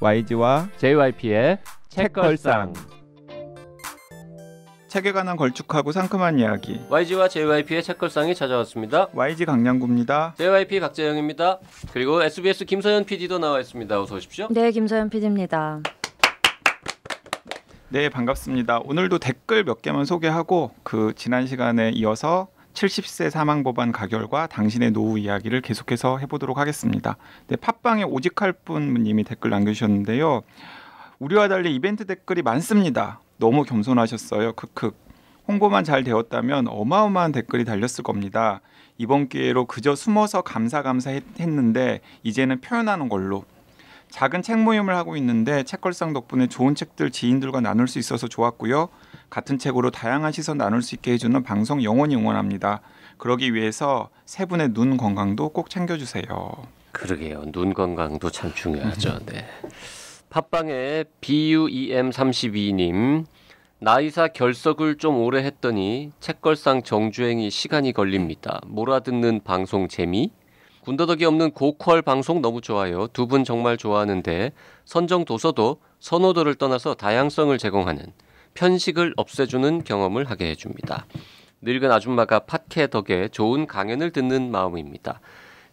YG와 JYP의 책걸상. 책에 관한 걸쭉하고 상큼한 이야기. YG와 JYP의 책걸상이 찾아왔습니다. YG 강량구입니다. JYP 박재영입니다. 그리고 SBS 김서연 PD도 나와 있습니다. 어서 오십시오. 네, 김서연 PD입니다. 네, 반갑습니다. 오늘도 댓글 몇 개만 소개하고 그 지난 시간에 이어서 70세 사망 법안 가결과 당신의 노후 이야기를 계속해서 해보도록 하겠습니다. 네, 팟빵에 오직할 분님이 댓글 남겨주셨는데요. 우리와 달리 이벤트 댓글이 많습니다. 너무 겸손하셨어요. 크크. 홍보만 잘 되었다면 어마어마한 댓글이 달렸을 겁니다. 이번 기회로 그저 숨어서 감사했는데 이제는 표현하는 걸로. 작은 책 모임을 하고 있는데 책걸상 덕분에 좋은 책들 지인들과 나눌 수 있어서 좋았고요. 같은 책으로 다양한 시선 나눌 수 있게 해주는 방송 영원히 응원합니다. 그러기 위해서 세 분의 눈 건강도 꼭 챙겨주세요. 그러게요. 눈 건강도 참 중요하죠. 네. 팟빵에 BUEM32님, 나이사 결석을 좀 오래 했더니 책걸상 정주행이 시간이 걸립니다. 몰아듣는 방송 재미? 군더더기 없는 고퀄 방송 너무 좋아요. 두 분 정말 좋아하는데 선정 도서도 선호도를 떠나서 다양성을 제공하는, 편식을 없애주는 경험을 하게 해줍니다. 늙은 아줌마가 팟캐 덕에 좋은 강연을 듣는 마음입니다.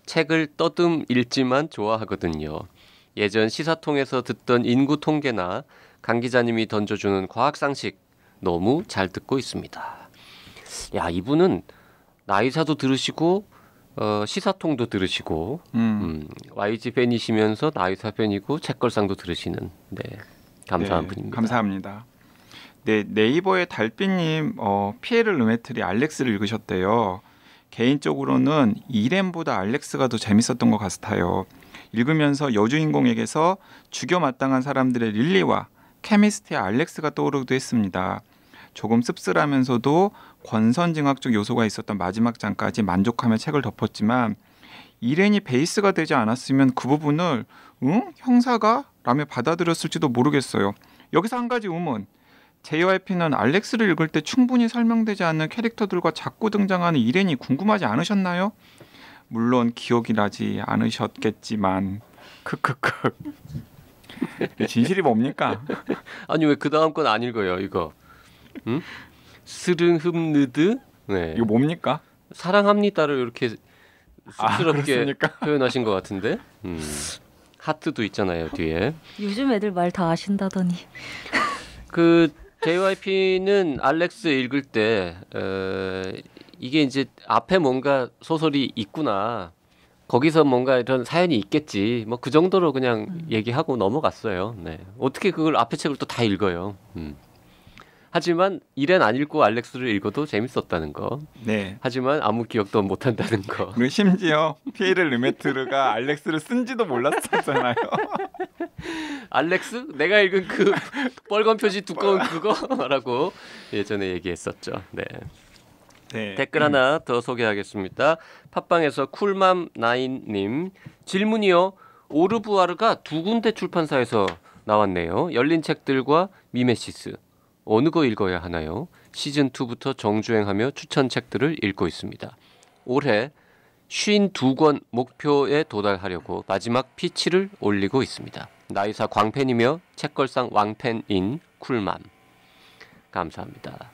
책을 떠듬 읽지만 좋아하거든요. 예전 시사통에서 듣던 인구 통계나 강 기자님이 던져주는 과학상식 너무 잘 듣고 있습니다. 야, 이분은 나이사도 들으시고 시사통도 들으시고 YG 팬이시면서 나이사 팬이고 책걸상도 들으시는, 네, 감사한 네, 분입니다. 감사합니다. 네, 네이버의 달빛님 피에르 르메트리 알렉스를 읽으셨대요. 개인적으로는 이렘보다 알렉스가 더 재밌었던 것 같아요. 읽으면서 여주인공에게서 죽여 마땅한 사람들의 릴리와 케미스트의 알렉스가 떠오르기도 했습니다. 조금 씁쓸하면서도 권선징악적 요소가 있었던 마지막 장까지 만족하며 책을 덮었지만 이렌이 베이스가 되지 않았으면 그 부분을 형사가? 라며 받아들였을지도 모르겠어요. 여기서 한 가지 의문. JYP는 알렉스를 읽을 때 충분히 설명되지 않는 캐릭터들과 자꾸 등장하는 이렌이 궁금하지 않으셨나요? 물론 기억이 나지 않으셨겠지만 크크크. 진실이 뭡니까? 아니, 왜 그 다음 건 안 읽어요 이거? 응? 스릉흠느드? 네. 이거 뭡니까? 사랑합니다를 이렇게 쑥스럽게 그렇습니까? 표현하신 것 같은데. 하트도 있잖아요 뒤에. 요즘 애들 말 다 아신다더니. 그 JYP는 알렉스 읽을 때 이게 이제 앞에 뭔가 소설이 있구나, 거기서 뭔가 이런 사연이 있겠지, 뭐 그 정도로 그냥 얘기하고 넘어갔어요. 네. 어떻게 그걸 앞에 책을 또 다 읽어요. 하지만 이렌 안 읽고 알렉스를 읽어도 재밌었다는 거. 네. 하지만 아무 기억도 못한다는 거. 그리고 심지어 피에르 르메트르가 알렉스를 쓴지도 몰랐었잖아요. 알렉스? 내가 읽은 그 빨간 표지 두꺼운 그거라고 예전에 얘기했었죠. 네. 네. 댓글 하나 더 소개하겠습니다. 팟빵에서 쿨맘9님, 질문이요. 오르부아르가 두 군데 출판사에서 나왔네요. 열린 책들과 미메시스. 어느 거 읽어야 하나요? 시즌2부터 정주행하며 추천 책들을 읽고 있습니다. 올해 52권 목표에 도달하려고 마지막 피치를 올리고 있습니다. 나이사 광팬이며 책걸상 왕팬인 쿨맘. 감사합니다.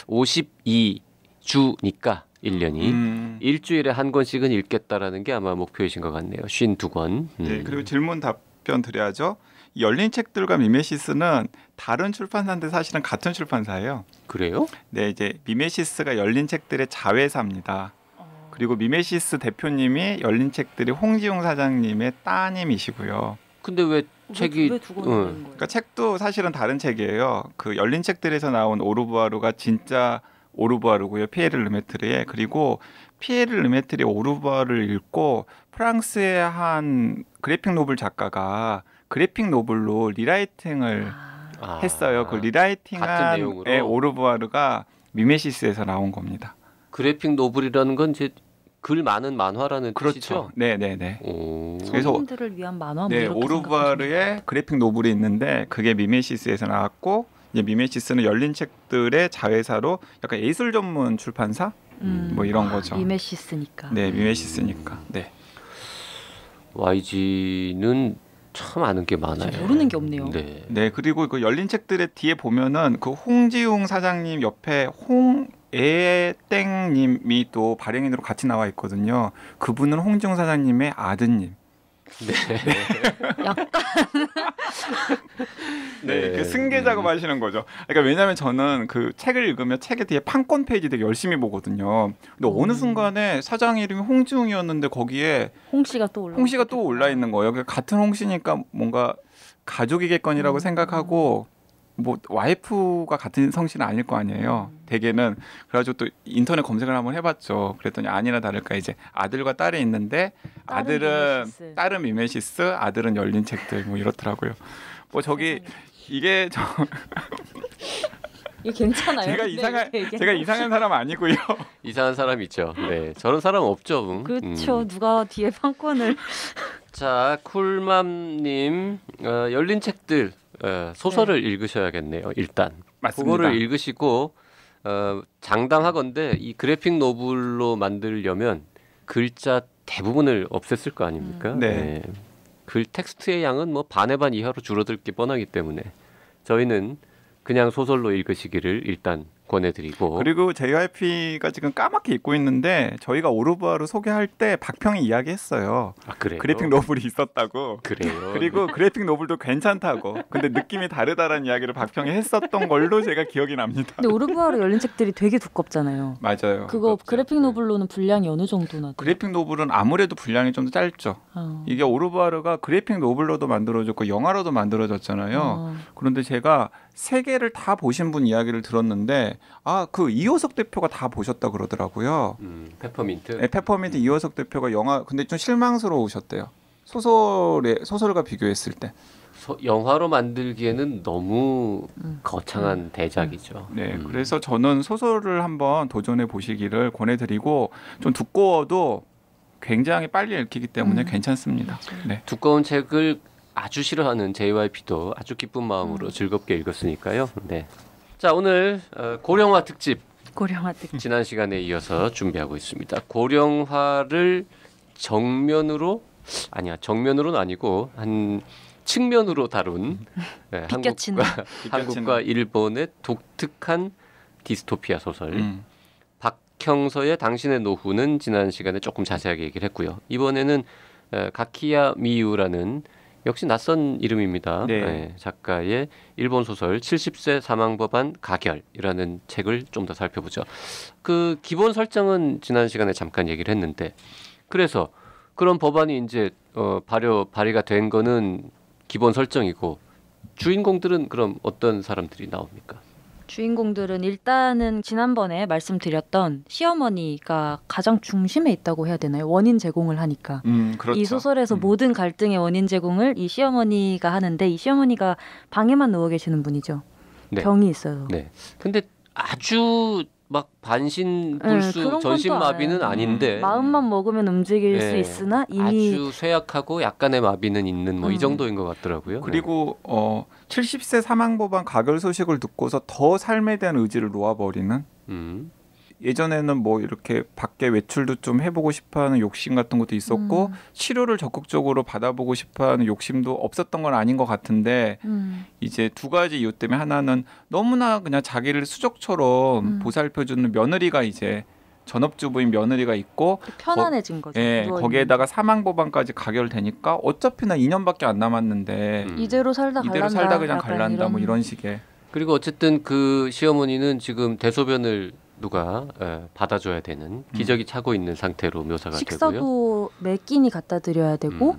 52주니까 1년이 일주일에 한 권씩은 읽겠다라는 게 아마 목표이신 것 같네요. 52권. 네, 그리고 질문 답변 드려야죠. 이 열린 책들과 미메시스는 다른 출판사인데 사실은 같은 출판사예요. 그래요? 네, 이제 미메시스가 열린 책들의 자회사입니다. 그리고 미메시스 대표님이 열린 책들이 홍지용 사장님의 따님이시고요. 근데 왜 책이 왜 두 권이 되는 거예요? 그러니까 책도 사실은 다른 책이에요. 그 열린 책들에서 나온 오르부아르가 진짜 오르부아르고요. 피에르 르메트르의. 그리고 피에르 르메트르의 오르부아르를 읽고 프랑스의 한 그래픽 노블 작가가 그래픽 노블로 리라이팅을 했어요. 그 리라이팅한 오르부아르가 미메시스에서 나온 겁니다. 그래픽 노블이라는 건 이제 글 많은 만화라는 그렇죠. 뜻이죠? 네네네. 그래서 성인들을 위한 만화. 네, 오르부아르의 그래픽 노블이 있는데 그게 미메시스에서 나왔고, 이제 미메시스는 열린 책들의 자회사로 약간 예술 전문 출판사 뭐 이런 거죠. 미메시스니까. 네, 미메시스니까. 네. YG는 참 아는 게 많아요. 모르는 게 없네요. 네. 네, 그리고 그 열린 책들의 뒤에 보면은 그 홍지웅 사장님 옆에 홍애땡님이 또 발행인으로 같이 나와 있거든요. 그분은 홍지웅 사장님의 아드님. 네. 약간 네, 그 승계 작업하시는 거죠. 그러니까 왜냐하면 저는 그 책을 읽으면 책의 뒤에 판권 페이지 되게 열심히 보거든요. 근데 어느 순간에 사장 이름이 홍지웅이었는데 거기에 홍 씨가 또 올라 있는 거예요. 그러니까 같은 홍 씨니까 뭔가 가족이겠거니라고 생각하고 뭐 와이프가 같은 성씨는 아닐 거 아니에요. 대개는 그래가지고 또 인터넷 검색을 한번 해봤죠. 그랬더니 아니나 다를까 이제 아들과 딸이 있는데 아들은 딸은 미메시스, 아들은 열린 책들 뭐 이렇더라고요. 뭐 저기 이게 이게 괜찮아요? 제가 이상한 사람 아니고요. 이상한 사람 있죠. 네, 저런 사람 없죠. 그렇죠. 누가 뒤에 판권을 자, 쿨맘님 열린 책들 소설을 읽으셔야겠네요. 일단 맞습니다. 그거를 읽으시고 장담하건대 이 그래픽 노블로 만들려면 글자 대부분을 없앴을 거 아닙니까? 네. 글 텍스트의 양은 뭐 반의 반 이하로 줄어들 게 뻔하기 때문에 저희는 그냥 소설로 읽으시기를 일단 권해드리고 그리고 JYP가 지금 까맣게 입고 있는데 저희가 오르부아를 소개할 때 박평이 이야기했어요. 아, 그래요? 그래픽 노블이 있었다고. 그래요. 그리고 그래픽 노블도 괜찮다고. 근데 느낌이 다르다라는 이야기를 박평이 했었던 걸로 제가 기억이 납니다. 근데 오르부아로 열린 책들이 되게 두껍잖아요. 맞아요. 그거 두껍죠. 그래픽 노블로는 분량이 어느 정도나 돼요? 그래픽 노블은 아무래도 분량이 좀 더 짧죠. 이게 오르부아르가 그래픽 노블로도 만들어졌고 영화로도 만들어졌잖아요. 그런데 제가 세 개를 다 보신 분 이야기를 들었는데 그 이호석 대표가 다 보셨다 그러더라고요. 페퍼민트. 네, 페퍼민트 이호석 대표가 영화 근데 좀 실망스러우셨대요. 소설과 비교했을 때. 영화로 만들기에는 너무 거창한 대작이죠. 네, 그래서 저는 소설을 한번 도전해 보시기를 권해드리고 좀 두꺼워도 굉장히 빨리 읽히기 때문에 괜찮습니다. 네. 두꺼운 책을 아주 싫어하는 JYP도 아주 기쁜 마음으로 즐겁게 읽었으니까요. 네. 자, 오늘 고령화 특집 지난 시간에 이어서 준비하고 있습니다. 고령화를 정면으로는 아니고 한 측면으로 다룬 한국과 일본의 독특한 디스토피아 소설 박형서의 당신의 노후는 지난 시간에 조금 자세하게 얘기를 했고요. 이번에는 가키야 미유라는 역시 낯선 이름입니다. 네. 작가의 일본 소설 70세 사망법안 가결이라는 책을 좀 더 살펴보죠. 그 기본 설정은 지난 시간에 잠깐 얘기를 했는데 그래서 그런 법안이 이제 발의가 된 거는 기본 설정이고 주인공들은 그럼 어떤 사람들이 나옵니까? 주인공들은 일단은 지난번에 말씀드렸던 시어머니가 가장 중심에 있다고 해야 되나요? 원인 제공을 하니까. 그렇죠. 이 소설에서 모든 갈등의 원인 제공을 이 시어머니가 하는데 이 시어머니가 방에만 누워 계시는 분이죠. 네. 병이 있어요. 네. 근데 아주 막 반신불수 전신마비는 아닌데 마음만 먹으면 움직일 수 있으나 이미 아주 쇠약하고 약간의 마비는 있는 뭐 이 정도인 것 같더라고요. 그리고 70세 사망법안 가결 소식을 듣고서 더 삶에 대한 의지를 놓아버리는 예전에는 뭐 이렇게 밖에 외출도 좀 해보고 싶어하는 욕심 같은 것도 있었고 치료를 적극적으로 받아보고 싶어하는 욕심도 없었던 건 아닌 것 같은데 이제 두 가지 이유 때문에 하나는 너무나 그냥 자기를 수족처럼 보살펴주는 며느리가 이제 전업주부인 며느리가 있고 편안해진 거죠. 예, 거기에다가 사망법안까지 가결되니까 어차피 나 2년밖에 안 남았는데 이대로 살다 그냥 갈란다 뭐 이런 식의. 그리고 어쨌든 그 시어머니는 지금 대소변을 누가 받아줘야 되는 기저귀 차고 있는 상태로 묘사가 식사도 되고요. 식사도 매 끼니 갖다 드려야 되고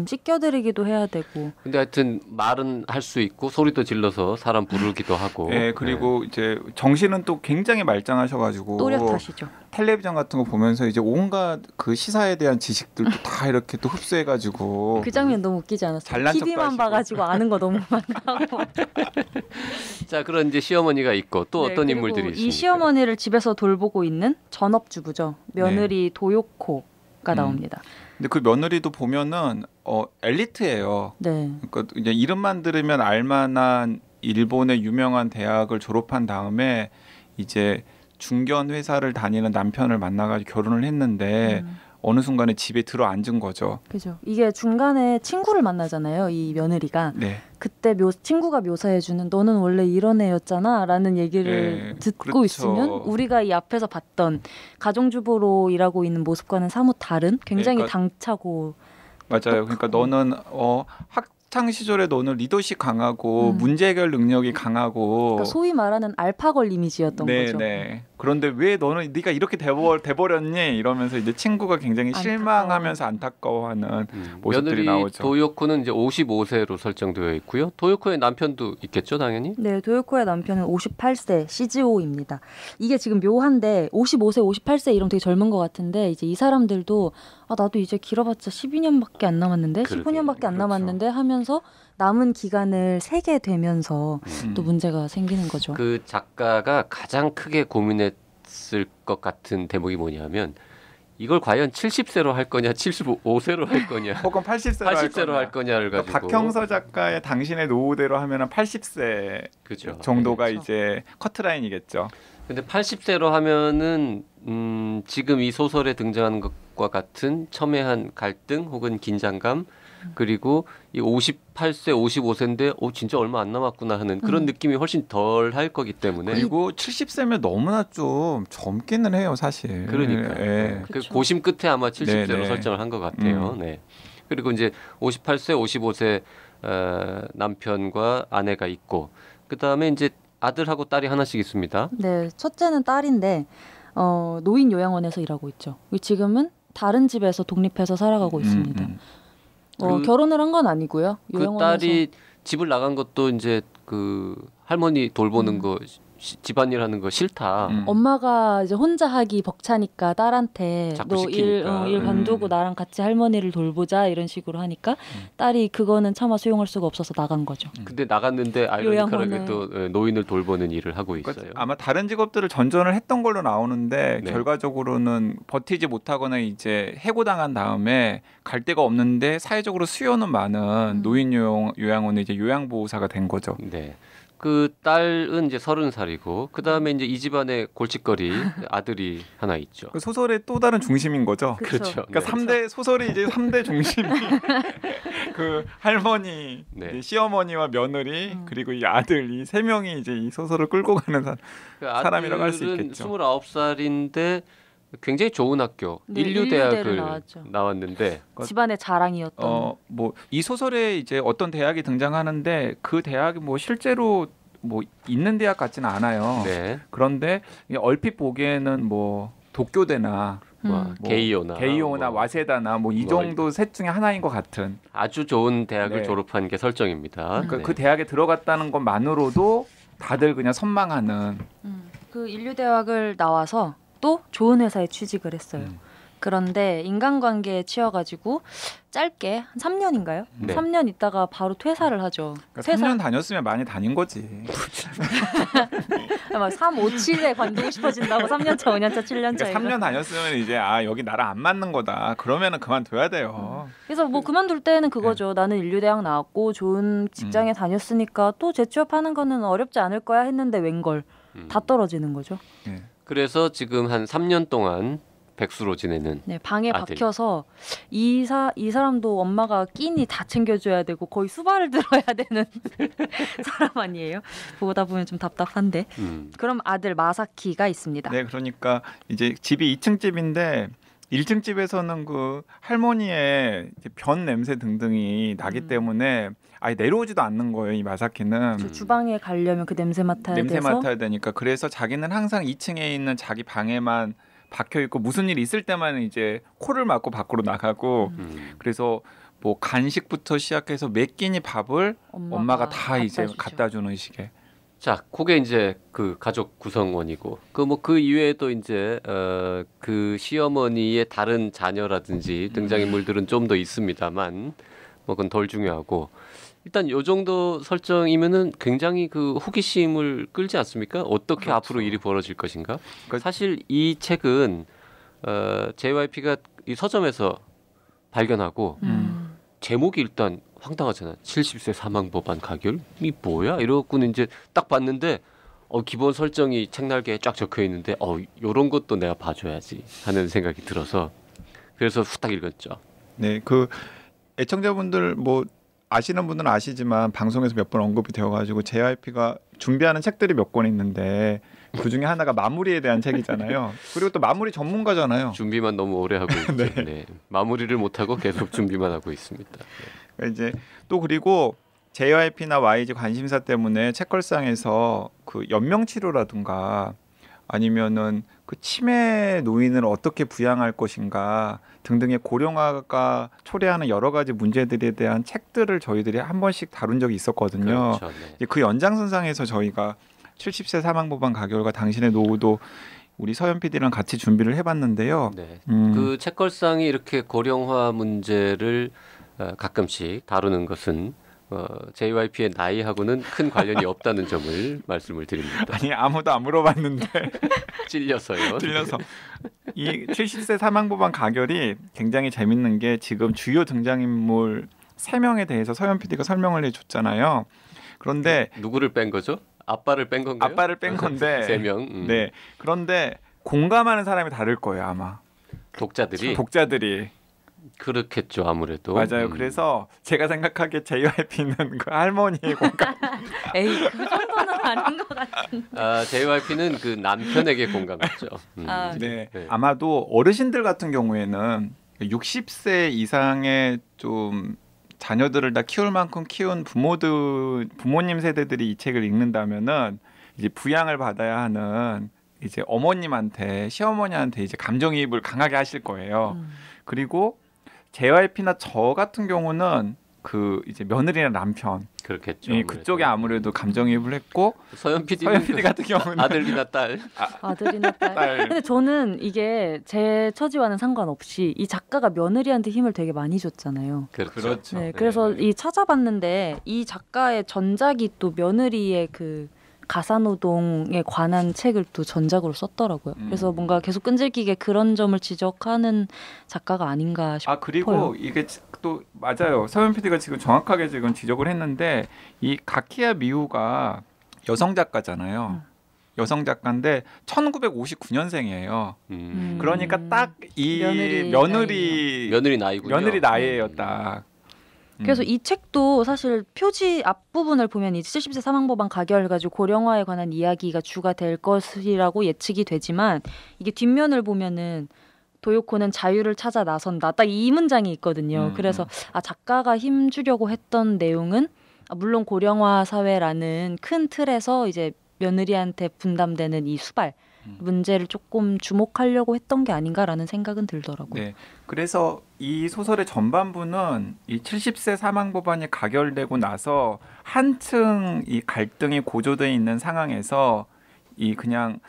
씻겨드리기도 해야 되고. 근데 하여튼 말은 할 수 있고 소리도 질러서 사람 부르기도 하고. 네, 그리고 이제 정신은 또 굉장히 말짱하셔가지고 또렷하시죠. 텔레비전 같은 거 보면서 이제 온갖 그 시사에 대한 지식들도 다 이렇게 또 흡수해가지고 그 장면 너무 웃기지 않았어요? 잘난 척도 TV만 하시고. 봐가지고 아는 거 너무 많다고. 자, 그런 이제 시어머니가 있고 또 어떤 인물들이 있습니까? 이 시어머니를 집에서 돌보고 있는 전업주부죠. 며느리 도요코가 나옵니다. 근데 그 며느리도 보면은 엘리트예요. 네. 그러니까 이제 이름만 들으면 알만한 일본의 유명한 대학을 졸업한 다음에 이제 중견 회사를 다니는 남편을 만나가지고 결혼을 했는데 어느 순간에 집에 들어 앉은 거죠. 그죠. 이게 중간에 친구를 만나잖아요. 이 며느리가. 네. 그때 친구가 묘사해주는 너는 원래 이런 애였잖아 라는 얘기를 네, 듣고 그렇죠. 있으면 우리가 이 앞에서 봤던 가정주부로 일하고 있는 모습과는 사뭇 다른 굉장히 그러니까 당차고 맞아요. 그러니까 너는 학창 시절에 너는 리더십 강하고 문제 해결 능력이 강하고 그러니까 소위 말하는 알파걸 이미지였던 거죠. 네. 그런데 왜 너는 네가 이렇게 돼버렸니? 이러면서 이제 친구가 굉장히 실망하면서 안타까워하는 모습들이 며느리 나오죠. 도요코는 이제 55세로 설정되어 있고요. 도요코의 남편도 있겠죠, 당연히. 네, 도요코의 남편은 58세 시즈오입니다. 이게 지금 묘한데 55세, 58세 이러면 되게 젊은 것 같은데 이제 이 사람들도 나도 이제 길어봤자 12년밖에 안 남았는데 그러게요. 15년밖에 안 그렇죠. 남았는데 하면서 남은 기간을 세게 되면서 또 문제가 생기는 거죠. 그 작가가 가장 크게 고민했을 것 같은 대목이 뭐냐면 이걸 과연 70세로 할 거냐, 75세로 할 거냐, 혹은 80세로 할 거냐를 가지고 그러니까 박형서 작가의 당신의 노후대로 하면은 80세 그죠. 정도가 그렇죠. 이제 커트라인이겠죠. 근데 80세로 하면은 지금 이 소설에 등장하는 것과 같은 첨예한 갈등 혹은 긴장감 그리고 이 58세, 55세인데 진짜 얼마 안 남았구나 하는 그런 느낌이 훨씬 덜 할 거기 때문에 그리고 70세면 너무나 좀 젊기는 해요, 사실. 그러니까 예. 그 그쵸. 고심 끝에 아마 70세로 네네. 설정을 한 것 같아요. 네. 그리고 이제 58세, 55세 남편과 아내가 있고 그 다음에 이제 아들하고 딸이 하나씩 있습니다. 네, 첫째는 딸인데 노인 요양원에서 일하고 있죠. 지금은 다른 집에서 독립해서 살아가고 있습니다. 결혼을 한 건 아니고요. 그 요양원에서 딸이 집을 나간 것도 이제 그 할머니 돌보는 거 집안일 하는 거 싫다. 엄마가 이제 혼자 하기 벅차니까 딸한테 자꾸 너 시키니까. 일 관두고 나랑 같이 할머니를 돌보자 이런 식으로 하니까 딸이 그거는 차마 수용할 수가 없어서 나간 거죠. 근데 나갔는데 아이러니컬하게 요양원에. 또 노인을 돌보는 일을 하고 있어요. 그러니까 아마 다른 직업들을 전전을 했던 걸로 나오는데 네. 결과적으로는 버티지 못하거나 이제 해고당한 다음에 갈 데가 없는데 사회적으로 수요는 많은 노인 요양원의 이제 요양보호사가 된 거죠. 네. 그 딸은 이제 30살이고 그 다음에 이제 이 집안의 골칫거리 아들이 하나 있죠. 그 소설의 또 다른 중심인 거죠. 그렇죠. 그러니까 네. 3대 소설이 이제 3대 중심이 그 할머니, 네. 이제 시어머니와 며느리 그리고 이 아들 이 세 명이 이제 이 소설을 끌고 가는 그 사람이라고 할수 아들은 있겠죠. 29살인데 굉장히 좋은 학교 네, 인류대학을 인류대를 나왔죠. 나왔는데 집안의 자랑이었던. 뭐 이 소설에 이제 어떤 대학이 등장하는데 그 대학이 뭐 실제로 뭐 있는 대학 같지는 않아요. 네. 그런데 얼핏 보기에는 뭐 독교대나 뭐 뭐 게이오나 뭐 와세다나 뭐 이 뭐 정도 셋 중에 하나인 것 같은. 아주 좋은 대학을 네. 졸업한 게 설정입니다. 그러니까 네. 그 대학에 들어갔다는 것만으로도 다들 그냥 선망하는. 그 인류대학을 나와서 또 좋은 회사에 취직을 했어요. 그런데 인간관계에 치여가지고 짧게 한 3년인가요? 네. 3년 있다가 바로 퇴사를 하죠. 그러니까 3년 다녔으면 많이 다닌 거지. 막 3, 5, 7에 관두고 싶어진다고 3년차, 5년차, 7년차. 그러니까 3년 다녔으면 이제 여기 나랑 안 맞는 거다. 그러면은 그만둬야 돼요. 그래서 뭐 그만둘 때는 그거죠. 나는 인류대학 나왔고 좋은 직장에 다녔으니까 또 재취업하는 거는 어렵지 않을 거야 했는데 웬걸 다 떨어지는 거죠. 네. 그래서 지금 한 3년 동안 백수로 지내는 네, 방에 아들. 박혀서 이 사람도 엄마가 끼니 다 챙겨줘야 되고 거의 수발을 들어야 되는 사람 아니에요? 보다 보면 좀 답답한데. 그럼 아들 마사키가 있습니다. 네, 그러니까 이제 집이 2층 집인데 1층 집에서는 그 할머니의 이제 변 냄새 등등이 나기 때문에 아예 내려오지도 않는 거예요. 이 마사키는 주방에 가려면 그 냄새 맡아야 냄새 돼서. 맡아야 되니까. 그래서 자기는 항상 2층에 있는 자기 방에만 박혀 있고 무슨 일 있을 때만 이제 코를 막고 밖으로 나가고 그래서 뭐 간식부터 시작해서 몇 끼니 밥을 엄마가 다 이제 주죠. 갖다 주는 식의. 자, 그게 이제 그 가족 구성원이고 그 이외에도 이제 그 시어머니의 다른 자녀라든지 등장인물들은 좀 더 있습니다만 뭐 그건 덜 중요하고 일단 요 정도 설정이면은 굉장히 그 호기심을 끌지 않습니까? 어떻게 그렇죠. 앞으로 일이 벌어질 것인가? 그러니까 사실 이 책은 JYP가 이 서점에서 발견하고 제목이 일단 황당하잖아. 70세 사망 법안 가결? 이 뭐야? 이러고는 이제 딱 봤는데 기본 설정이 책날개에 쫙 적혀 있는데 요런 것도 내가 봐줘야지 하는 생각이 들어서 그래서 후딱 읽었죠. 네, 그 애청자분들 뭐 아시는 분들은 아시지만 방송에서 몇 번 언급이 되어가지고 JYP가 준비하는 책들이 몇 권 있는데 그 중에 하나가 마무리에 대한 책이잖아요. 그리고 또 마무리 전문가잖아요. 준비만 너무 오래 하고 있죠. 네. 네. 마무리를 못 하고 계속 준비만 하고 있습니다. 네. 그러니까 이제 또 그리고 JYP나 YG 관심사 때문에 책걸상에서 그 연명 치료라든가 아니면은 그 치매 노인을 어떻게 부양할 것인가 등등의 고령화가 초래하는 여러 가지 문제들에 대한 책들을 저희들이 한 번씩 다룬 적이 있었거든요. 그렇죠. 네. 이제 그 연장선상에서 저희가 70세 사망법안 가결과 당신의 노후도 우리 서현 PD랑 같이 준비를 해봤는데요. 네. 그 책걸상이 이렇게 고령화 문제를 가끔씩 다루는 것은 JYP의 나이하고는 큰 관련이 없다는 점을 말씀을 드립니다. 아니 아무도 안 물어봤는데 찔려서요. 찔려서 이 70세 사망법안 가결이 굉장히 재밌는 게 지금 주요 등장인물 3명에 대해서 서현 PD가 설명을 해줬잖아요. 그런데 누구를 뺀 거죠? 아빠를 뺀 건가요? 아빠를 뺀 건데 3명. 네. 그런데 공감하는 사람이 다를 거예요 아마. 독자들이. 그렇겠죠 아무래도. 맞아요. 그래서 제가 생각하기에 JYP는 그 할머니의 공감. 에이 그 정도는 아닌 것 같은데. JYP는 그 남편에게 공감했죠. 네. 아마도 어르신들 같은 경우에는 60세 이상의 좀 자녀들을 다 키울 만큼 키운 부모님 세대들이 이 책을 읽는다면은 이제 부양을 받아야 하는 이제 어머님한테 시어머니한테 이제 감정이입을 강하게 하실 거예요. 그리고 JYP나 저 같은 경우는 그 이제 며느리나 남편 그렇겠죠. 예, 그쪽에 아무래도 감정이입을 했고 서현 PD 같은 경우는 아들이나 딸. 아들이나 딸. 근데 저는 이게 제 처지와는 상관없이 이 작가가 며느리한테 힘을 되게 많이 줬잖아요. 그렇죠. 네, 그래서 이 찾아봤는데 이 작가의 전작이 또 며느리의 그 가사노동에 관한 책을 또 전작으로 썼더라고요. 그래서 뭔가 계속 끈질기게 그런 점을 지적하는 작가가 아닌가 싶어요. 그리고 이게 또 맞아요. 서현 PD가 지금 정확하게 지금 지적을 했는데 이 가키야 미우가 여성 작가잖아요. 여성 작가인데 1959년생이에요. 그러니까 딱 이 며느리 나이군요. 며느리 나이예요, 딱. 그래서 이 책도 사실 표지 앞부분을 보면 이 70세 사망법안 가결 가지고 고령화에 관한 이야기가 주가 될 것이라고 예측이 되지만 이게 뒷면을 보면은 도요코는 자유를 찾아 나선다. 딱 이 문장이 있거든요. 그래서 작가가 힘주려고 했던 내용은 물론 고령화 사회라는 큰 틀에서 이제 며느리한테 분담되는 이 수발 문제를 조금 주목하려고 했던 게 아닌가라는 생각은 들더라고요. 네. 그래서 이 소설의 전반부는 이 70세 사망법안이 가결되고 나서 한층 이 갈등이 고조돼 있는 상황에서 이 그냥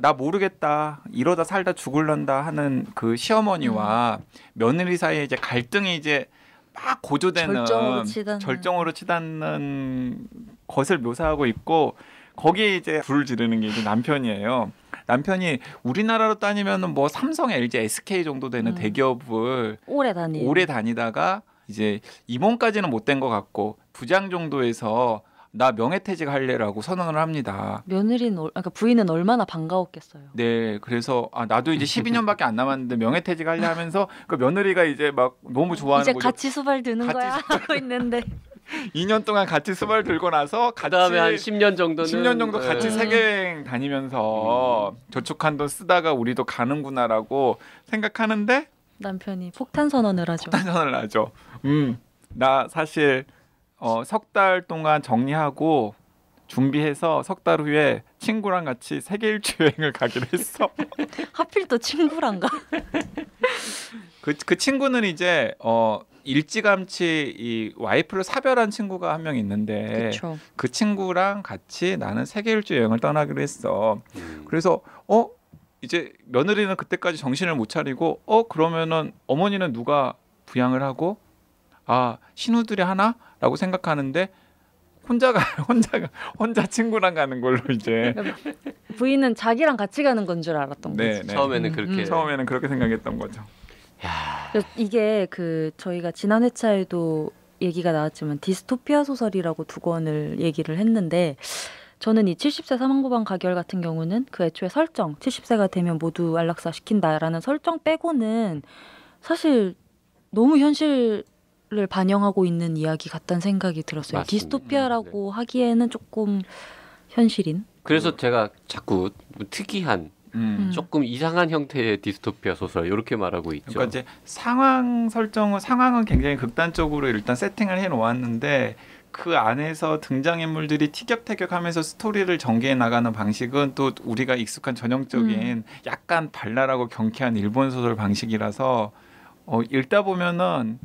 나 모르겠다 이러다 살다 죽을란다 하는 그 시어머니와 며느리 사이에 이제 갈등이 이제 막 고조되는 절정으로 치닫는 것을 묘사하고 있고 거기에 이제 불을 지르는 게 이제 남편이에요. 남편이 우리나라로 따지면은 뭐 삼성, LG, SK 정도 되는 대기업을 오래 다니다가 이제 임원까지는 못 된 것 같고 부장 정도에서 나 명예퇴직 할래라고 선언을 합니다. 그러니까 부인은 얼마나 반가웠겠어요. 네, 그래서 나도 이제 12년밖에 안 남았는데 명예퇴직 할래 하면서 그 며느리가 이제 막 너무 좋아하는 이제 거죠. 같이 수발 드는 거야 하고 있는데 2년 동안 같이 수발 들고 나서 그다음에 한 10년 정도 같이 세계여행 다니면서 저축한 돈 쓰다가 우리도 가는구나라고 생각하는데 남편이 폭탄 선언을 하죠. 나 사실 석 달 동안 정리하고 준비해서 석 달 후에 친구랑 같이 세계 일주 여행을 가기로 했어. 하필 또 친구란가? 그 친구는 이제 일찌감치 이 와이프를 사별한 친구가 한 명 있는데 그쵸. 그 친구랑 같이 나는 세계 일주 여행을 떠나기로 했어. 그래서 이제 며느리는 그때까지 정신을 못 차리고 그러면은 어머니는 누가 부양을 하고 신우들이 하나라고 생각하는데 혼자 친구랑 가는 걸로 이제 부인은 자기랑 같이 가는 건 줄 알았던 거죠. 처음에는 그렇게 생각했던 거죠. 그래서 이게 저희가 지난 회차에도 얘기가 나왔지만 디스토피아 소설이라고 두 권을 얘기를 했는데 저는 이 70세 사망법안 가결 같은 경우는 그 애초에 설정 70세가 되면 모두 안락사 시킨다라는 설정 빼고는 사실 너무 현실을 반영하고 있는 이야기 같다는 생각이 들었어요. 맞습니다. 디스토피아라고 하기에는 조금 현실인. 그래서 제가 자꾸 특이한 조금 이상한 형태의 디스토피아 소설 이렇게 말하고 있죠. 그러니까 이제 상황은 굉장히 극단적으로 일단 세팅을 해 놓았는데 그 안에서 등장인물들이 티격태격하면서 스토리를 전개해 나가는 방식은 또 우리가 익숙한 전형적인 약간 발랄하고 경쾌한 일본 소설 방식이라서 읽다 보면은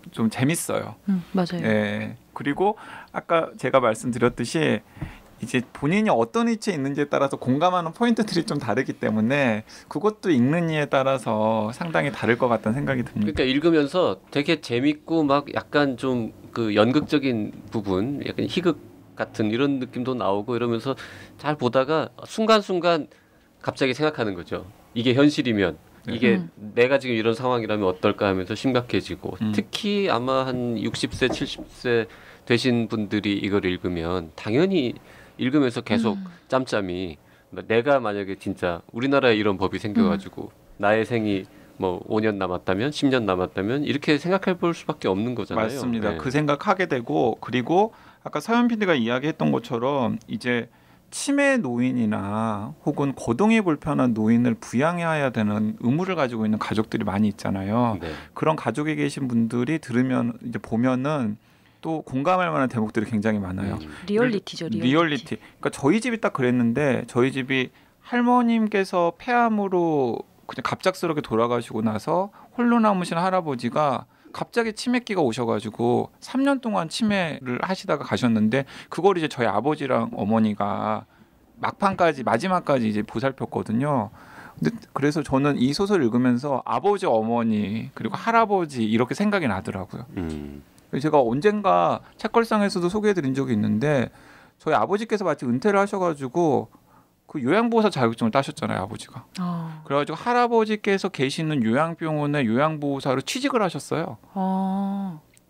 좀 재밌어요. 맞아요. 예. 그리고 아까 제가 말씀드렸듯이 이제 본인이 어떤 위치에 있는지에 따라서 공감하는 포인트들이 좀 다르기 때문에 그것도 읽는 이에 따라서 상당히 다를 것 같다는 생각이 듭니다. 그러니까 읽으면서 되게 재밌고 막 약간 좀 그 연극적인 부분, 약간 희극 같은 이런 느낌도 나오고 이러면서 잘 보다가 순간순간 갑자기 생각하는 거죠. 이게 현실이면 이게 내가 지금 이런 상황이라면 어떨까 하면서 심각해지고 특히 아마 한 60세, 70세 되신 분들이 이걸 읽으면 당연히 읽으면서 계속 짬짬이 내가 만약에 진짜 우리나라에 이런 법이 생겨가지고 나의 생이 뭐 5년 남았다면 10년 남았다면 이렇게 생각해 볼 수밖에 없는 거잖아요. 맞습니다. 네. 그 생각하게 되고 그리고 아까 서현 PD가 이야기했던 것처럼 이제 치매 노인이나 혹은 거동이 불편한 노인을 부양해야 되는 의무를 가지고 있는 가족들이 많이 있잖아요. 네. 그런 가족에 계신 분들이 들으면 이제 보면은 또 공감할 만한 대목들이 굉장히 많아요. 리얼리티죠. 리얼리티. 그러니까 저희 집이 딱 그랬는데 저희 집이 할머님께서 폐암으로 그냥 갑작스럽게 돌아가시고 나서 홀로 남으신 할아버지가 갑자기 치매기가 오셔가지고 3년 동안 치매를 하시다가 가셨는데 그걸 이제 저희 아버지랑 어머니가 마지막까지 이제 보살폈거든요. 근데 그래서 저는 이 소설 읽으면서 아버지, 어머니 그리고 할아버지 이렇게 생각이 나더라고요. 제가 언젠가 책걸상에서도 소개해드린 적이 있는데 저희 아버지께서 마치 은퇴를 하셔가지고 그 요양보호사 자격증을 따셨잖아요, 아버지가. 그래가지고 할아버지께서 계시는 요양병원에 요양보호사로 취직을 하셨어요.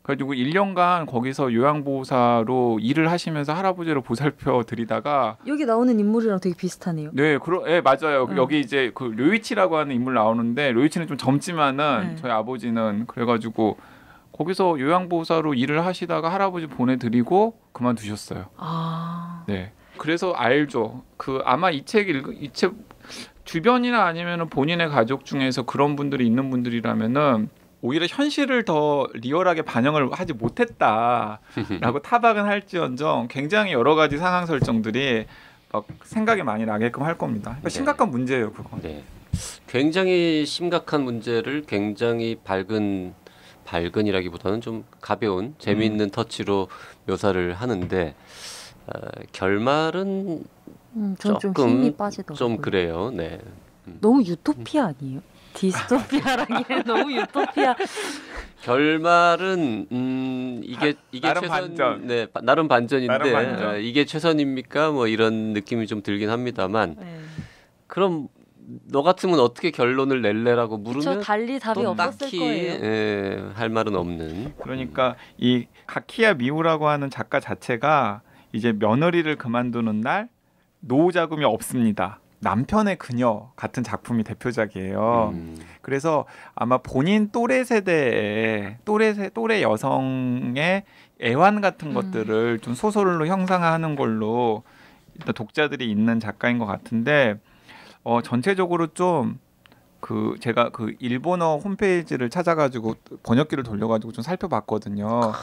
그래가지고 1년간 거기서 요양보호사로 일을 하시면서 할아버지를 보살펴 드리다가 여기 나오는 인물이랑 되게 비슷하네요. 네, 맞아요. 여기 이제 그 료이치라고 하는 인물 나오는데 료이치는 좀 젊지만은 저희 아버지는 그래가지고 거기서 요양보호사로 일을 하시다가 할아버지 보내드리고 그만두셨어요. 네. 그래서 알죠. 그 아마 이 책 주변이나 아니면은 본인의 가족 중에서 그런 분들이 있는 분들이라면은 오히려 현실을 더 리얼하게 반영을 하지 못했다라고 타박은 할지언정 굉장히 여러 가지 상황 설정들이 막 생각이 많이 나게끔 할 겁니다. 그러니까 심각한 문제예요, 그거. 네. 굉장히 심각한 문제를 굉장히 밝은이라기보다는 좀 가벼운 재미있는 터치로 묘사를 하는데 결말은 좀 조금 힘이 빠지더라고요. 좀 그래요. 네. 너무 유토피아 아니에요? 디스토피아라기엔 너무 유토피아. 결말은 이게 나름 최선, 반전. 네, 나름 반전인데 나름 반전. 이게 최선입니까? 뭐 이런 느낌이 좀 들긴 합니다만 그럼 너 같으면 어떻게 결론을 낼래라고 물으면 달리 답이 또 없었을 딱히 거예요. 할 말은 없는. 그러니까 이 가키야 미우라고 하는 작가 자체가 이제 며느리를 그만두는 날 노후 자금이 없습니다. 남편의 그녀 같은 작품이 대표작이에요. 그래서 아마 본인 또래 세대의 또래 여성의 애환 같은 것들을 좀 소설로 형상화하는 걸로 일단 독자들이 있는 작가인 것 같은데 전체적으로 좀 제가 그 일본어 홈페이지를 찾아가지고 번역기를 돌려가지고 좀 살펴봤거든요.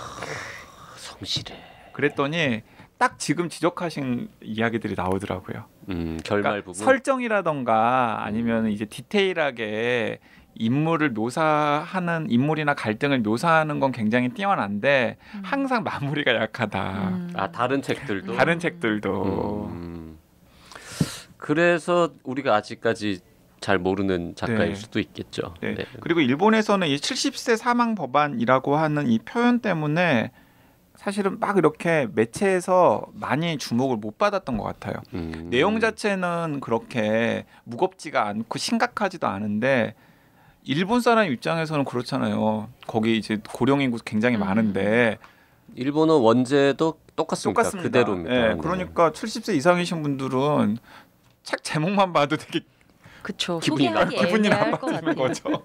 성실해. 그랬더니 딱 지금 지적하신 이야기들이 나오더라고요. 결말 그러니까 부분. 설정이라던가 아니면 이제 디테일하게 인물을 묘사하는 인물이나 갈등을 묘사하는 건 굉장히 뛰어난데 항상 마무리가 약하다. 다른 책들도. 다른 책들도. 그래서 우리가 아직까지 잘 모르는 작가일 네. 수도 있겠죠. 네. 네. 그리고 일본에서는 이 70세 사망 법안이라고 하는 이 표현 때문에 사실은 막 이렇게 매체에서 많이 주목을 못 받았던 것 같아요. 내용 자체는 그렇게 무겁지가 않고 심각하지도 않은데 일본 사람 입장에서는 그렇잖아요. 거기 이제 고령 인구 굉장히 많은데 일본어 원제도 똑같습니다. 그대로입니다. 네, 그러니까 70세 이상이신 분들은 책 제목만 봐도 되게 그쵸. 기분이 소개하기 기분이 애매할 것 나빠지는 같아요. 거죠.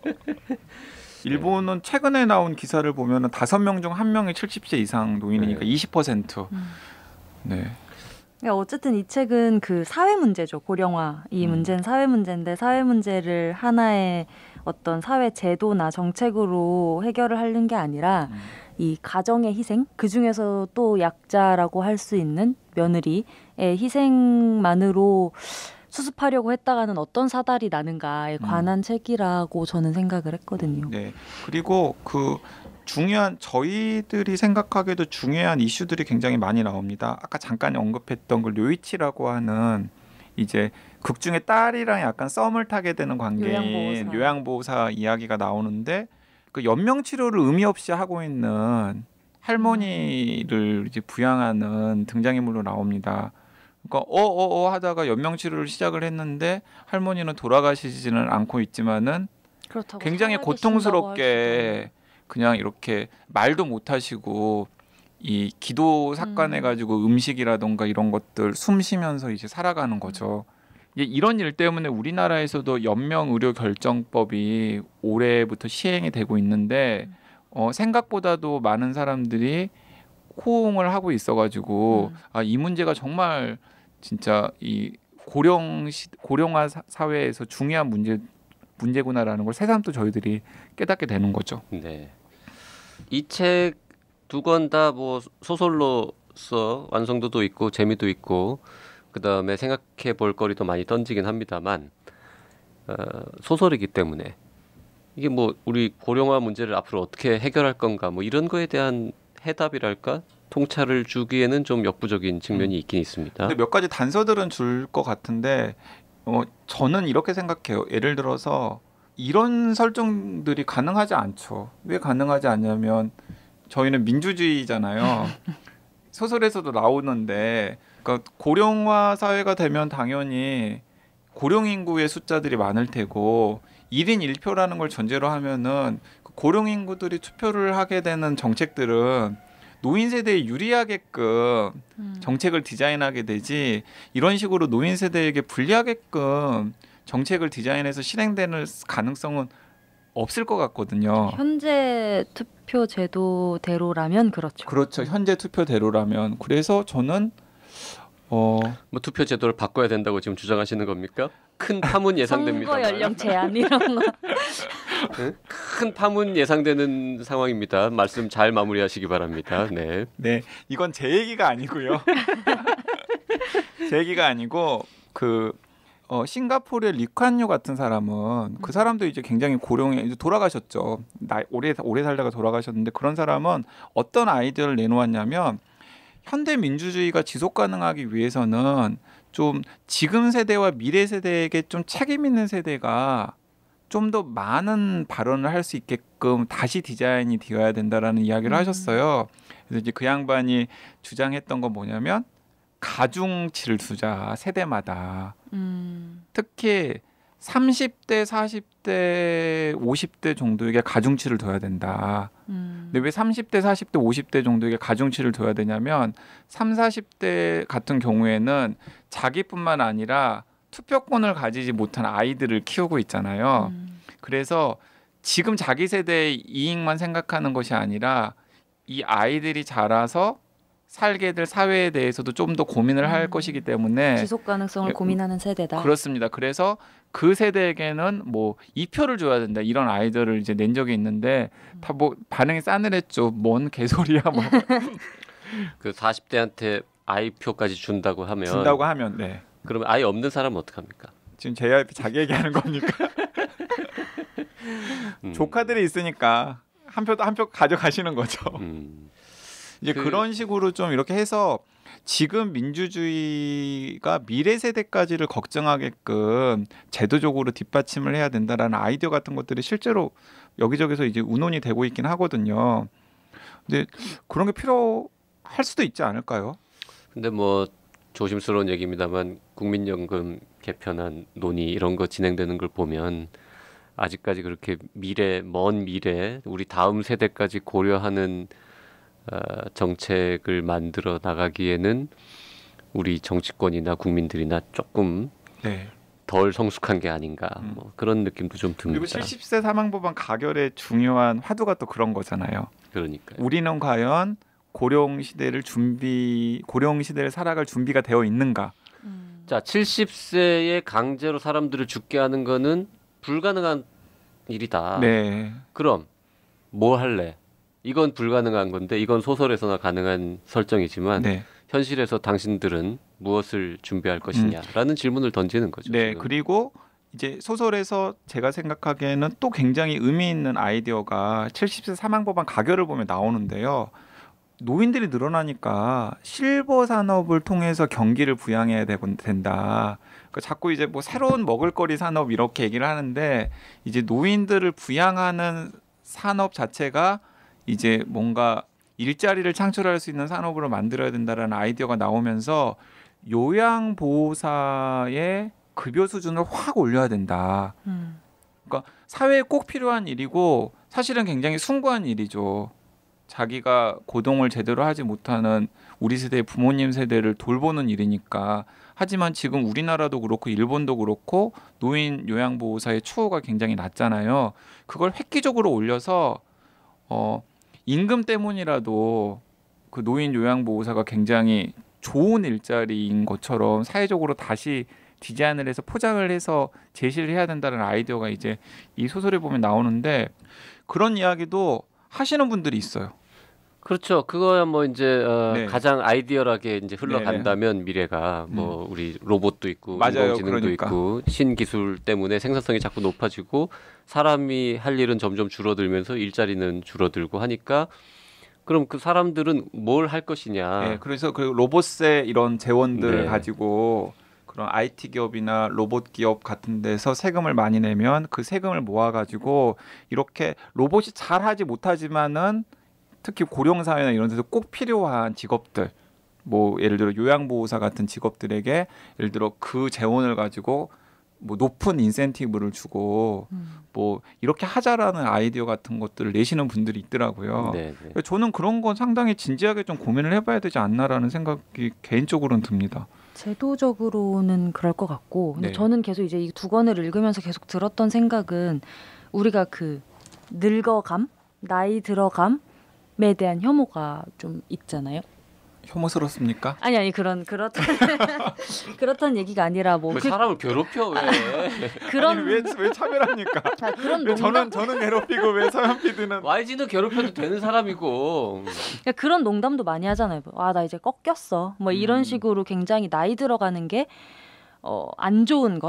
일본은 최근에 나온 기사를 보면은 5명 중 1명이 70세 이상 노인이니까 네. 20%. 네. 그러니까 어쨌든 이 책은 그 사회 문제죠. 고령화 이 문제는 사회 문제인데 사회 문제를 하나의 어떤 사회 제도나 정책으로 해결을 하는 게 아니라 이 가정의 희생 그 중에서 또 약자라고 할 수 있는 며느리의 희생만으로 수습하려고 했다가는 어떤 사달이 나는가에 관한 책이라고 저는 생각을 했거든요. 네. 그리고 그 중요한 저희들이 생각하기에도 중요한 이슈들이 굉장히 많이 나옵니다. 아까 잠깐 언급했던 그 료이치라고 하는 이제 극 중에 딸이랑 약간 썸을 타게 되는 관계인 요양보호사 이야기가 나오는데 그 연명 치료를 의미 없이 하고 있는 할머니를 이제 부양하는 등장인물로 나옵니다. 그러니까 하다가 연명 치료를 시작을 했는데 할머니는 돌아가시지는 않고 있지만은 굉장히 고통스럽게 그냥 이렇게 말도 못 하시고 이 기도 삭관해 가지고 음식이라던가 이런 것들 숨 쉬면서 이제 살아가는 거죠. 이런 일 때문에 우리나라에서도 연명 의료 결정법이 올해부터 시행이 되고 있는데 생각보다도 많은 사람들이 호응을 하고 있어가지고 이 문제가 정말 진짜 이 고령화 사회에서 중요한 문제구나라는 걸 새삼 또 저희들이 깨닫게 되는 거죠. 네. 이 책 두 권 다 뭐 소설로서 완성도도 있고 재미도 있고 그다음에 생각해 볼 거리도 많이 던지긴 합니다만 소설이기 때문에 이게 뭐 우리 고령화 문제를 앞으로 어떻게 해결할 건가 뭐 이런 거에 대한 해답이랄까 통찰을 주기에는 좀 역부족인 측면이 있긴 있습니다. 근데 몇 가지 단서들은 줄 것 같은데 저는 이렇게 생각해요. 예를 들어서 이런 설정들이 가능하지 않죠. 왜 가능하지 않냐면 저희는 민주주의잖아요. 소설에서도 나오는데 그러니까 고령화 사회가 되면 당연히 고령 인구의 숫자들이 많을 테고 1인 1표라는 걸 전제로 하면은 고령 인구들이 투표를 하게 되는 정책들은 노인 세대에 유리하게끔 정책을 디자인하게 되지 이런 식으로 노인 세대에게 불리하게끔 정책을 디자인해서 실행되는 가능성은 없을 것 같거든요. 현재 투표 제도대로라면 그렇죠. 그렇죠. 현재 투표대로라면. 그래서 저는 뭐 투표 제도를 바꿔야 된다고 지금 주장하시는 겁니까? 큰 파문 예상됩니다. 선거 연령 제한 이런 거. 큰 파문 예상되는 상황입니다. 말씀 잘 마무리하시기 바랍니다. 네. 네, 이건 제 얘기가 아니고요. 제 얘기가 아니고 싱가포르의 리칸유 같은 사람은 그 사람도 이제 굉장히 고령에 이제 돌아가셨죠. 오래 살다가 돌아가셨는데 그런 사람은 어떤 아이디어를 내놓았냐면 현대 민주주의가 지속 가능하기 위해서는 좀 지금 세대와 미래 세대에게 좀 책임 있는 세대가 좀 더 많은 발언을 할 수 있게끔 다시 디자인이 되어야 된다라는 이야기를 하셨어요. 그래서 이제 그 양반이 주장했던 건 뭐냐면 가중치를 두자 세대마다. 특히 30대, 40대, 50대 정도에게 가중치를 둬야 된다. 근데 왜 30대, 40대, 50대 정도에게 가중치를 둬야 되냐면 30, 40대 같은 경우에는 자기뿐만 아니라 투표권을 가지지 못한 아이들을 키우고 있잖아요. 그래서 지금 자기 세대의 이익만 생각하는 것이 아니라 이 아이들이 자라서 살게 될 사회에 대해서도 좀 더 고민을 할 것이기 때문에 지속 가능성을 고민하는 세대다. 그렇습니다. 그래서 그 세대에게는 뭐 2표를 줘야 된다 이런 아이디어를 이제 낸 적이 있는데 다 뭐 반응이 싸늘했죠. 뭔 개소리야 뭐. 그 40대한테 아이표까지 준다고 하면 네. 그러면 아이 없는 사람은 어떡합니까? 지금 제 앞에 자기 얘기하는 겁니까? 조카들이 있으니까 한 표 가져가시는 거죠. 이제 그런 식으로 좀 이렇게 해서 지금 민주주의가 미래 세대까지를 걱정하게끔 제도적으로 뒷받침을 해야 된다라는 아이디어 같은 것들이 실제로 여기저기서 이제 운운이 되고 있긴 하거든요. 근데 그런 게 필요할 수도 있지 않을까요? 근데 뭐 조심스러운 얘기입니다만 국민연금 개편안 논의 이런 거 진행되는 걸 보면 아직까지 그렇게 먼 미래 우리 다음 세대까지 고려하는 정책을 만들어 나가기에는 우리 정치권이나 국민들이나 조금 네. 덜 성숙한 게 아닌가 뭐 그런 느낌도 좀 듭니다. 그리고 70세 사망법안 가결의 중요한 화두가 또 그런 거잖아요. 그러니까요. 우리는 과연 고령 시대를 살아갈 준비가 되어 있는가? 자, 70세에 강제로 사람들을 죽게 하는 거는 불가능한 일이다. 네. 그럼 뭐 할래? 이건 불가능한 건데 이건 소설에서나 가능한 설정이지만 네. 현실에서 당신들은 무엇을 준비할 것이냐라는 질문을 던지는 거죠. 네. 지금. 그리고 이제 소설에서 제가 생각하기에는 또 굉장히 의미 있는 아이디어가 70세 사망법안 가결을 보면 나오는데요. 노인들이 늘어나니까 실버 산업을 통해서 경기를 부양해야 된다. 그러니까 자꾸 이제 뭐 새로운 먹을거리 산업 이렇게 얘기를 하는데 이제 노인들을 부양하는 산업 자체가 이제 뭔가 일자리를 창출할 수 있는 산업으로 만들어야 된다라는 아이디어가 나오면서 요양보호사의 급여 수준을 확 올려야 된다. 그러니까 사회에 꼭 필요한 일이고 사실은 굉장히 숭고한 일이죠. 자기가 고동을 제대로 하지 못하는 우리 세대의 부모님 세대를 돌보는 일이니까. 하지만 지금 우리나라도 그렇고 일본도 그렇고 노인 요양보호사의 추호가 굉장히 낮잖아요. 그걸 획기적으로 올려서 임금 때문이라도 그 노인 요양보호사가 굉장히 좋은 일자리인 것처럼 사회적으로 다시 디자인을 해서 포장을 해서 제시를 해야 된다는 아이디어가 이제 이 소설에 보면 나오는데 그런 이야기도 하시는 분들이 있어요. 그렇죠. 그거야 뭐 이제 네. 가장 아이디어하게 이제 흘러간다면 미래가 뭐 우리 로봇도 있고 맞아요. 인공지능도 그러니까. 있고 신기술 때문에 생산성이 자꾸 높아지고 사람이 할 일은 점점 줄어들면서 일자리는 줄어들고 하니까 그럼 그 사람들은 뭘 할 것이냐. 네, 그래서 그 로봇의 이런 재원들을 네. 가지고 그런 IT 기업이나 로봇 기업 같은 데서 세금을 많이 내면 그 세금을 모아가지고 이렇게 로봇이 잘하지 못하지만은 특히 고령사회나 이런 데서 꼭 필요한 직업들 뭐 예를 들어 요양보호사 같은 직업들에게 예를 들어 그 재원을 가지고 뭐 높은 인센티브를 주고 뭐 이렇게 하자라는 아이디어 같은 것들을 내시는 분들이 있더라고요. 네, 네. 저는 그런 건 상당히 진지하게 좀 고민을 해봐야 되지 않나라는 생각이 개인적으로는 듭니다. 제도적으로는 그럴 것 같고 근데 네. 저는 계속 이제 이 두 권을 읽으면서 계속 들었던 생각은 우리가 그 늙어감, 나이 들어감에 대한 혐오가 좀 있잖아요. 혐오스럽습니까? 아니 그렇다는 얘기가 아니라 뭐 왜 사람을 괴롭혀 왜? 그런 아니, 왜 차별합니까? 그런 왜 농담 저는 괴롭히고 왜 서현 PD는 YG는 괴롭혀도 되는 사람이고. 그러니까 그런 농담도 많이 하잖아요. 아, 나 이제 꺾였어. 뭐 이런 식으로 굉장히 나이 들어가는 게 안 좋은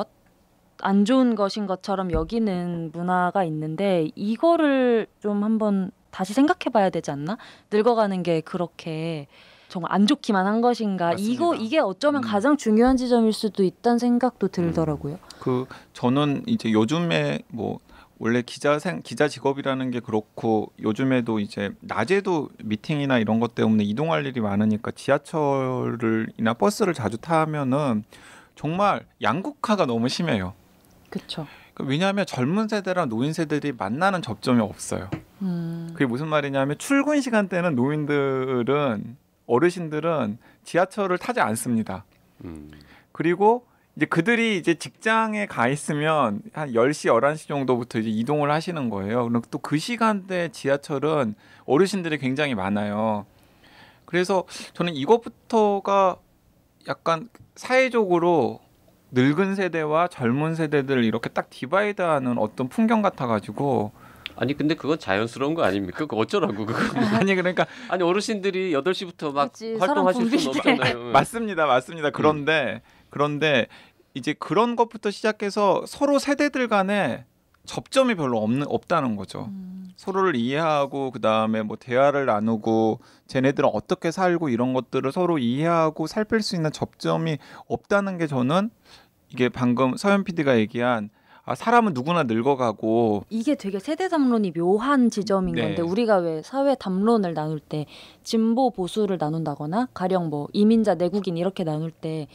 것인 것처럼 여기는 문화가 있는데 이거를 좀 한번 다시 생각해 봐야 되지 않나? 늙어가는 게 그렇게 정말 안 좋기만 한 것인가? 맞습니다. 이게 어쩌면 가장 중요한 지점일 수도 있다는 생각도 들더라고요. 저는 이제 요즘에 뭐 원래 기자 직업이라는 게 그렇고 요즘에도 이제 낮에도 미팅이나 이런 것 때문에 이동할 일이 많으니까 지하철이나 버스를 자주 타면은 정말 양극화가 너무 심해요. 그렇죠. 왜냐하면 젊은 세대랑 노인 세대들이 만나는 접점이 없어요. 그게 무슨 말이냐면 출근 시간대는 어르신들은 지하철을 타지 않습니다. 그리고 이제 그들이 이제 직장에 가 있으면 한 10시, 11시 정도부터 이제 이동을 하시는 거예요. 그럼 또 그 시간대 지하철은 어르신들이 굉장히 많아요. 그래서 저는 이것부터가 약간 사회적으로 늙은 세대와 젊은 세대들을 이렇게 딱 디바이드하는 어떤 풍경 같아가지고 아니 근데 그건 자연스러운 거 아닙니까? 그거 어쩌라고 그거. 아니 그러니까 아니 어르신들이 8시부터 막 그치, 활동하실 수는 사람 없잖아요. 맞습니다. 그런데 이제 그런 것부터 시작해서 서로 세대들 간에 접점이 별로 없다는 거죠. 서로를 이해하고 그다음에 뭐 대화를 나누고 쟤네들은 어떻게 살고 이런 것들을 서로 이해하고 살필 수 있는 접점이 없다는 게 저는 이게 방금 서현 PD가 얘기한 사람은 누구나 늙어가고 이게 되게 세대 담론이 묘한 지점인 네. 건데 우리가 왜 사회 담론을 나눌 때 진보 보수를 나눈다거나 가령 뭐 이민자 내국인 이렇게 나눌 때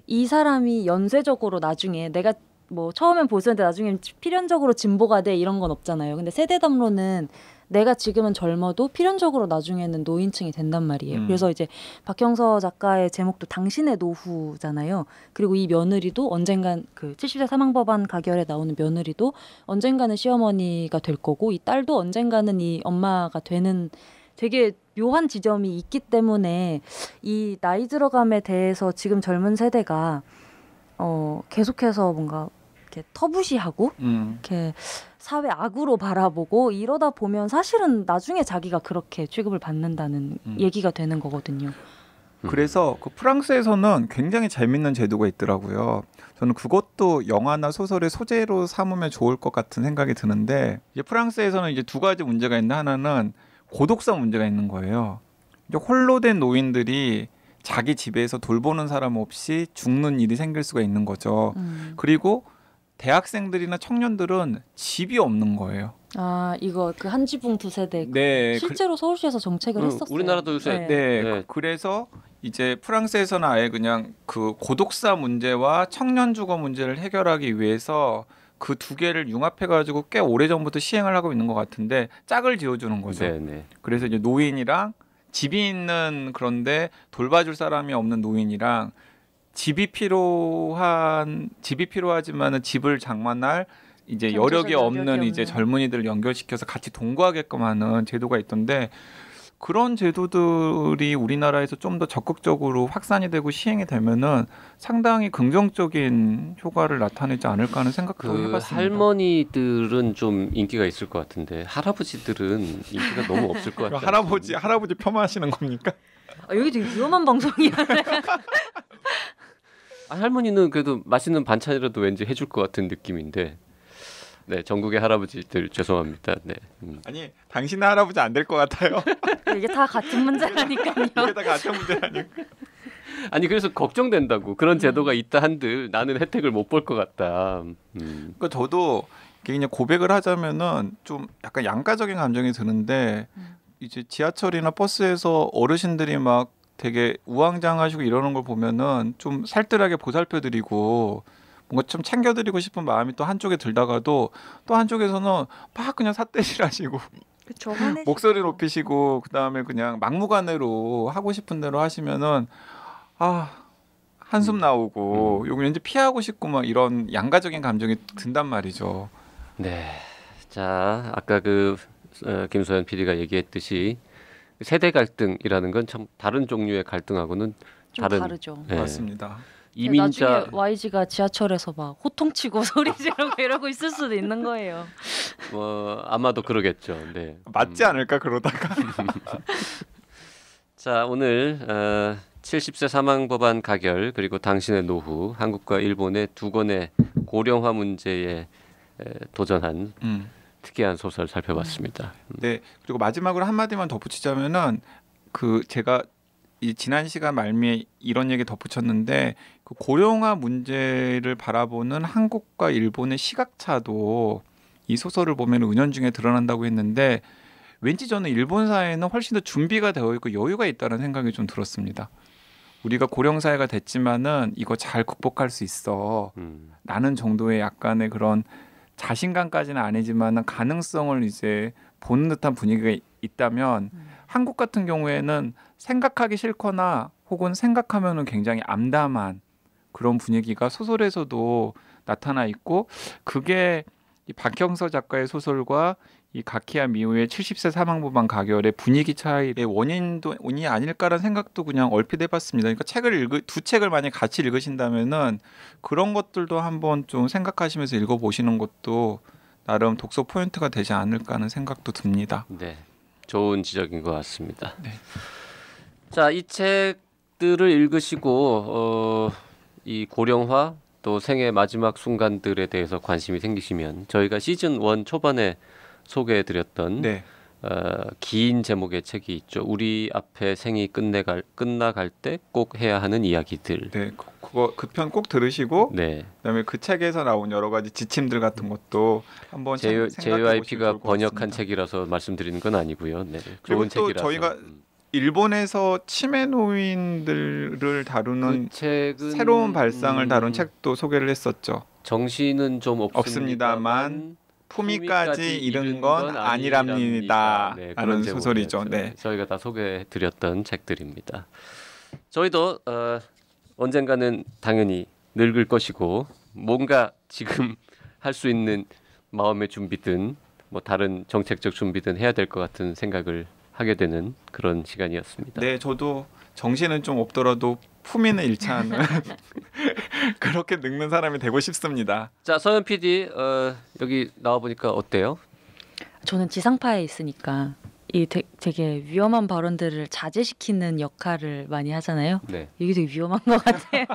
이 사람이 연쇄적으로 나중에 내가 뭐 처음엔 보수였는데 나중엔 필연적으로 진보가 돼 이런 건 없잖아요. 근데 세대 담론은 내가 지금은 젊어도 필연적으로 나중에는 노인층이 된단 말이에요. 그래서 이제 박형서 작가의 제목도 당신의 노후잖아요. 그리고 이 며느리도 언젠간 그 70세 사망법안 가결에 나오는 며느리도 언젠가는 시어머니가 될 거고 이 딸도 언젠가는 이 엄마가 되는 되게 묘한 지점이 있기 때문에 이 나이 들어감에 대해서 지금 젊은 세대가 계속해서 뭔가 이렇게 터부시하고 이렇게 사회 악으로 바라보고 이러다 보면 사실은 나중에 자기가 그렇게 취급을 받는다는 얘기가 되는 거거든요. 그래서 그 프랑스에서는 굉장히 재밌는 제도가 있더라고요. 저는 그것도 영화나 소설의 소재로 삼으면 좋을 것 같은 생각이 드는데 이제 프랑스에서는 이제 두 가지 문제가 있는데 하나는 고독사 문제가 있는 거예요. 이제 홀로 된 노인들이 자기 집에서 돌보는 사람 없이 죽는 일이 생길 수가 있는 거죠. 그리고 대학생들이나 청년들은 집이 없는 거예요. 아 이거 그 한지붕 두 세대 네, 실제로 서울시에서 정책을 했었어요. 우리나라도 요새 네. 그래서 이제 프랑스에서는 아예 그냥 그 고독사 문제와 청년 주거 문제를 해결하기 위해서 그 두 개를 융합해가지고 꽤 오래전부터 시행을 하고 있는 것 같은데 짝을 지어주는 거죠. 네네. 그래서 이제 노인이랑 집이 있는 그런데 돌봐줄 사람이 없는 노인이랑 집이 필요하지만은 집을 장만할 이제 여력이 없는 이제 젊은이들을 연결시켜서 같이 동거하게끔 하는 제도가 있던데 그런 제도들이 우리나라에서 좀 더 적극적으로 확산이 되고 시행이 되면은 상당히 긍정적인 효과를 나타내지 않을까 하는 생각도 해봤습니다. 할머니들은 좀 인기가 있을 것 같은데 할아버지들은 인기가 너무 없을 것 같아요. 할아버지 폄하하시는 겁니까? 여기 되게 위험한 방송이야. 할머니는 그래도 맛있는 반찬이라도 왠지 해줄 것 같은 느낌인데. 네, 전국의 할아버지들 죄송합니다. 네. 아니, 당신은 할아버지 안 될 것 같아요. 이게 다 같은 문제라니까요. 이게 다 같은 문제라니까. 아니 그래서 걱정된다고. 그런 제도가 있다 한들 나는 혜택을 못 볼 것 같다. 그러니까 저도 그냥 고백을 하자면은 좀 약간 양가적인 감정이 드는데 이제 지하철이나 버스에서 어르신들이 막 되게 우왕좌왕하시고 이러는 걸 보면은 좀 살뜰하게 보살펴드리고 뭔가 좀 챙겨드리고 싶은 마음이 또 한쪽에 들다가도 또 한쪽에서는 막 그냥 삿대질하시고 그쵸, 목소리 높이시고 그다음에 그냥 막무가내로 하고 싶은 대로 하시면은 한숨 나오고 요거 왠지 피하고 싶고 막 이런 양가적인 감정이 든단 말이죠. 네. 자, 아까 김소연 PD가 얘기했듯이 세대 갈등이라는 건 참 다른 종류의 갈등하고는 좀 다르죠. 네. 맞습니다. 나중에 YG가 지하철에서 막 호통치고 소리 지르고 이러고 있을 수도 있는 거예요. 아마도 그러겠죠. 네. 맞지 않을까 그러다가. 자, 오늘 70세 사망 법안 가결 그리고 당신의 노후 한국과 일본의 두 권의 고령화 문제에 도전한 특이한 소설 살펴봤습니다. 네. 그리고 마지막으로 한 마디만 덧붙이자면은 제가 이 지난 시간 말미에 이런 얘기 덧붙였는데 그 고령화 문제를 바라보는 한국과 일본의 시각차도 이 소설을 보면 은연중에 드러난다고 했는데 왠지 저는 일본 사회는 훨씬 더 준비가 되어 있고 여유가 있다는 생각이 좀 들었습니다. 우리가 고령 사회가 됐지만은 이거 잘 극복할 수 있어. 라는 정도의 약간의 그런 자신감까지는 아니지만은 가능성을 이제 보는 듯한 분위기가 있다면 한국 같은 경우에는 생각하기 싫거나 혹은 생각하면은 굉장히 암담한 그런 분위기가 소설에서도 나타나 있고 그게 이 박형서 작가의 소설과 이 가키야 미우의 70세 사망법안 가결의 분위기 차이의 원인이 아닐까라는 생각도 그냥 얼핏 해봤습니다. 그러니까 두 책을 만약 같이 읽으신다면은 그런 것들도 한번 좀 생각하시면서 읽어보시는 것도 나름 독서 포인트가 되지 않을까 하는 생각도 듭니다. 네, 좋은 지적인 것 같습니다. 네. 자, 이 책들을 읽으시고 이 고령화 또 생애 마지막 순간들에 대해서 관심이 생기시면 저희가 시즌 1 초반에 소개해드렸던 네. 긴 제목의 책이 있죠. 우리 앞에 생이 끝나갈 때 꼭 해야 하는 이야기들. 네, 그 편 꼭 들으시고 네. 그다음에 그 책에서 나온 여러 가지 지침들 같은 것도 한번 JYP가 번역한 책이라서 말씀드리는 건 아니고요. 네. 좋은 또 책이라서. 저희가 일본에서 치매 노인들을 다루는 새로운 발상을 다룬 책도 소개를 했었죠. 정신은 좀 없습니다만 품위까지 잃은 건 아니랍니다. 네, 라는 그런 소설이죠. 제목이었죠. 네. 저희가 다 소개해드렸던 책들입니다. 저희도 언젠가는 당연히 늙을 것이고 뭔가 지금 할 수 있는 마음의 준비든 뭐 다른 정책적 준비든 해야 될 것 같은 생각을 하게 되는 그런 시간이었습니다. 네, 저도 정신은 좀 없더라도 품위는 잃지 않는 그렇게 늙는 사람이 되고 싶습니다. 자, 서현 PD 여기 나와 보니까 어때요? 저는 지상파에 있으니까 이 되게 위험한 발언들을 자제시키는 역할을 많이 하잖아요. 네. 이게 되게 위험한 것 같아요.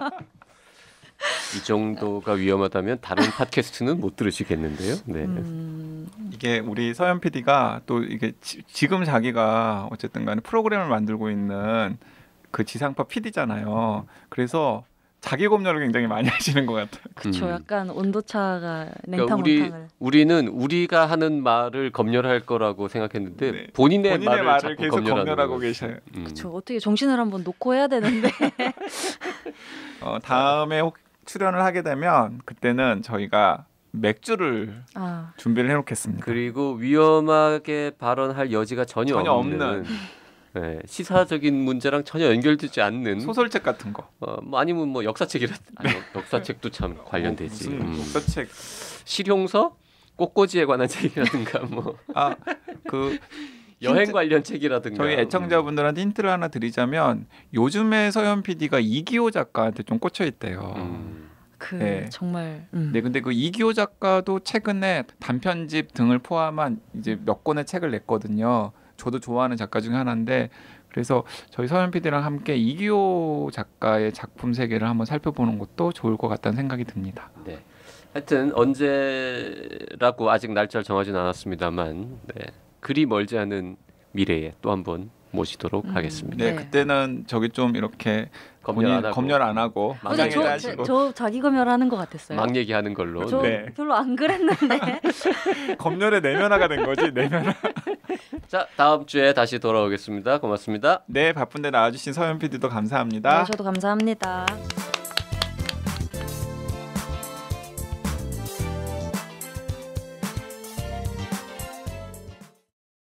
이 정도가 위험하다면 다른 팟캐스트는 못 들으시겠는데요. 네. 이게 우리 서현 PD가 또 이게 지금 자기가 어쨌든 간에 프로그램을 만들고 있는 그 지상파 PD잖아요. 그래서 자기 검열을 굉장히 많이 하시는 것 같아요. 그렇죠. 약간 온도차가 그러니까 냉탕 우리는 우리가 하는 말을 검열할 거라고 생각했는데 네. 본인의 말을 자꾸 계속 검열하는 검열하고 거예요. 계셔요. 그렇죠. 어떻게 정신을 한번 놓고 해야 되는데. 다음에 혹 출연을 하게 되면 그때는 저희가 맥주를 준비를 해놓겠습니다. 그리고 위험하게 발언할 여지가 전혀 없는 네, 시사적인 문제랑 전혀 연결되지 않는 소설책 같은 거. 뭐 아니면 뭐 역사책도 참 관련되지. 무슨 역사책? 실용서, 꽃꽂이에 관한 책이라든가 뭐 여행 관련 책이라든가. 저희 애청자분들한테 힌트를 하나 드리자면 요즘에 서현 PD가 이기호 작가한테 좀 꽂혀 있대요. 네. 정말. 네, 근데 그 이기호 작가도 최근에 단편집 등을 포함한 이제 몇 권의 책을 냈거든요. 저도 좋아하는 작가 중에 하나인데 그래서 저희 서현 PD랑 함께 이기호 작가의 작품 세계를 한번 살펴보는 것도 좋을 것 같다는 생각이 듭니다. 네. 하여튼 언제라고 아직 날짜를 정하진 않았습니다만 그리 멀지 않은 미래에 또 한번 모시도록 하겠습니다. 네, 그때는 저기 좀 이렇게 검열 안 하고 막 얘기하시고. 저 자기 검열하는 것 같았어요. 막 얘기하는 걸로. 저 별로 안 그랬는데. 검열의 내면화가 된 거지. 내면화. 자, 다음 주에 다시 돌아오겠습니다. 고맙습니다. 네, 바쁜데 나와주신 서현 PD도 감사합니다. 네, 저도 감사합니다.